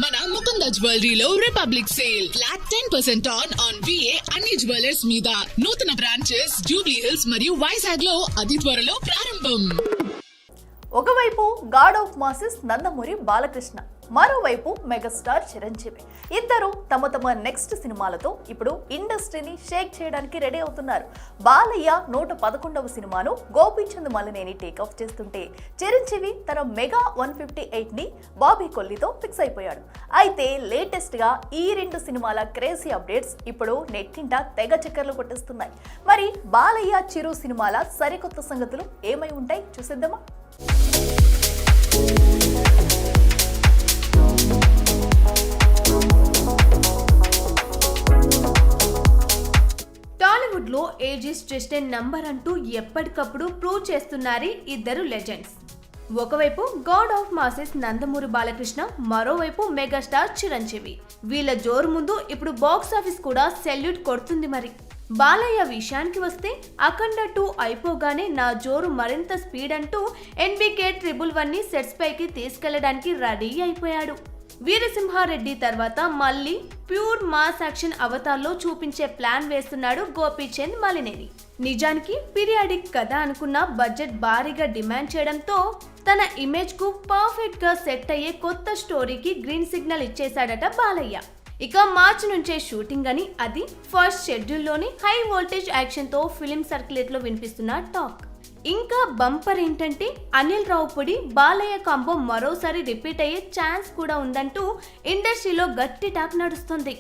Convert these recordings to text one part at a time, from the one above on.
మన ముకుంద జ్యువెలరీలో republic sale flat 10% on VA అన్ని జ్యువెలర్స్ మీద. నూతన బ్రాంచెస్ జూబ్లీ హిల్స్ మరియు వైజాగ్ లో అతి త్వరలో ప్రారంభం. ఒకవైపు God of masses Nandamuri Balakrishna, మరోవైపు మెగాస్టార్ చిరంజీవి. ఇద్దరు తమ తమ నెక్స్ట్ సినిమాలతో ఇప్పుడు ఇండస్ట్రీని షేక్ చేయడానికి రెడీ అవుతున్నారు. బాలయ్య 111వ సినిమాను గోపీచంద్ మలినేని టేకాఫ్ చేస్తుంటే, చిరంజీవి తన మెగా 158ని బాబీ కొల్లితో ఫిక్స్ అయిపోయాడు. అయితే లేటెస్ట్ గా ఈ రెండు సినిమాల క్రేజీ అప్డేట్స్ ఇప్పుడు నెట్టింట తెగ చక్కర్లు కొట్టిస్తున్నాయి. మరి బాలయ్య చిరు సినిమాల సరికొత్త సంగతులు ఏమై ఉంటాయి చూసేద్దామా? టాలీవుడ్ లో age is just a number అంటూ ఎప్పటికప్పుడు ప్రూవ్ చేస్తున్నారు ఇద్దరు లెజెండ్స్. ఒకవైపు God of masses Nandamuri Balakrishna, మరోవైపు మెగాస్టార్ చిరంజీవి. వీళ్ళ జోరు ముందు ఇప్పుడు బాక్స్ ఆఫీస్ కూడా సెల్యూట్ కొడుతుంది. మరి బాలయ్య విషయానికి వస్తే, అఖండ 2 అయిపోగానే నా జోరు మరింత స్పీడ్ అంటూ NBK 111ని సెట్స్ పైకి తీసుకెళ్లడానికి రెడీ అయిపోయాడు. వీరసింహారెడ్డి తర్వాత మళ్ళీ ప్యూర్ మాస్ యాక్షన్ అవతార్లో చూపించే ప్లాన్ వేస్తున్నాడు గోపీచంద్ మలినేని. నిజానికి పీరియాడిక్ కథ అనుకున్న బడ్జెట్ భారీగా డిమాండ్ చేయడంతో తన ఇమేజ్ కు పర్ఫెక్ట్ గా సెట్ అయ్యే కొత్త స్టోరీకి గ్రీన్ సిగ్నల్ ఇచ్చేశాడట బాలయ్య. ఇక మార్చి నుంచే షూటింగ్ అని, అది ఫస్ట్ షెడ్యూల్లోని హై వోల్టేజ్ యాక్షన్ తో ఫిలిం సర్క్యులేట్ లో వినిపిస్తున్న టాక్. ఇంకా బంపర్ ఏంటంటే, అనిల్ రావుపూడి బాలయ్య కాంబో మరోసారి రిపీట్ అయ్యే ఛాన్స్ కూడా ఉందంటూ ఇండస్ట్రీలో గట్టి టాక్ నడుస్తుంది.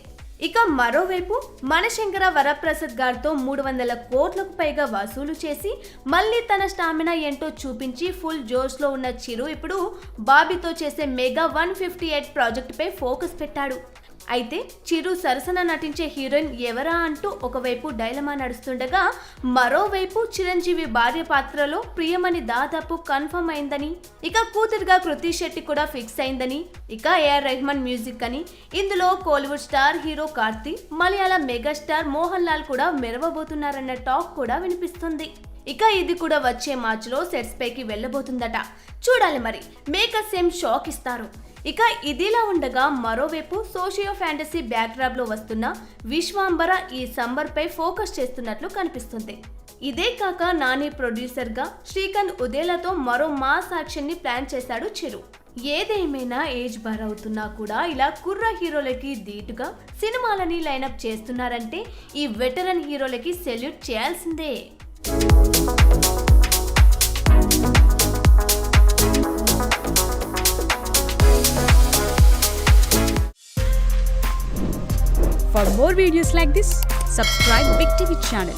ఇక మరోవైపు మనశంకర వరప్రసాద్ గారితో 300 కోట్లకు పైగా వసూలు చేసి మళ్ళీ తన స్టామినా ఏంటో చూపించి ఫుల్ జోష్ లో ఉన్న చిరు ఇప్పుడు బాబీతో చేసే మెగా 158 ప్రాజెక్ట్ పై ఫోకస్ పెట్టాడు. అయితే చిరు సరసన నటించే హీరోయిన్ ఎవరా అంటూ ఒకవైపు డైలమా నడుస్తుండగా, మరోవైపు చిరంజీవి భార్య పాత్రలో ప్రియమణి దాదాపు కన్ఫర్మ్ అయిందని, ఇక కూతురుగా కృతి శెట్టి కూడా ఫిక్స్ అయిందని, ఇక AR రెహమాన్ మ్యూజిక్ అని, ఇందులో కోలీవుడ్ స్టార్ హీరో కార్తీ, మలయాళ మెగాస్టార్ మోహన్ లాల్ కూడా మెరవబోతున్నారన్న టాక్ కూడా వినిపిస్తుంది. ఇక ఇది కూడా వచ్చే మార్చిలో సెట్స్ పైకి వెళ్ళబోతుందట. చూడాలి మరి మేకర్స్ ఏం షాక్ ఇస్తారు. ఇక ఇదిలా ఉండగా, మరోవైపు సోషియో ఫ్యాంటసీ బ్యాక్డ్రాప్ లో వస్తున్న విశ్వాంబర ఈ సమ్మర్ పై ఫోకస్ చేస్తున్నట్లు కనిపిస్తుంది. ఇదే కాక నాని ప్రొడ్యూసర్ గా శ్రీకాంత్ ఉదేలతో మరో మాస్ యాక్షన్ ని ప్లాన్ చేశాడు చిరు. ఏదేమైనా ఏజ్ బార్ అవుతున్నా కూడా ఇలా కుర్ర హీరోలకి ధీటుగా సినిమాలని లైనప్ చేస్తున్నారంటే ఈ వెటరన్ హీరోలకి సెల్యూట్ చేయాల్సిందే. For more videos like this, subscribe Big TV channel.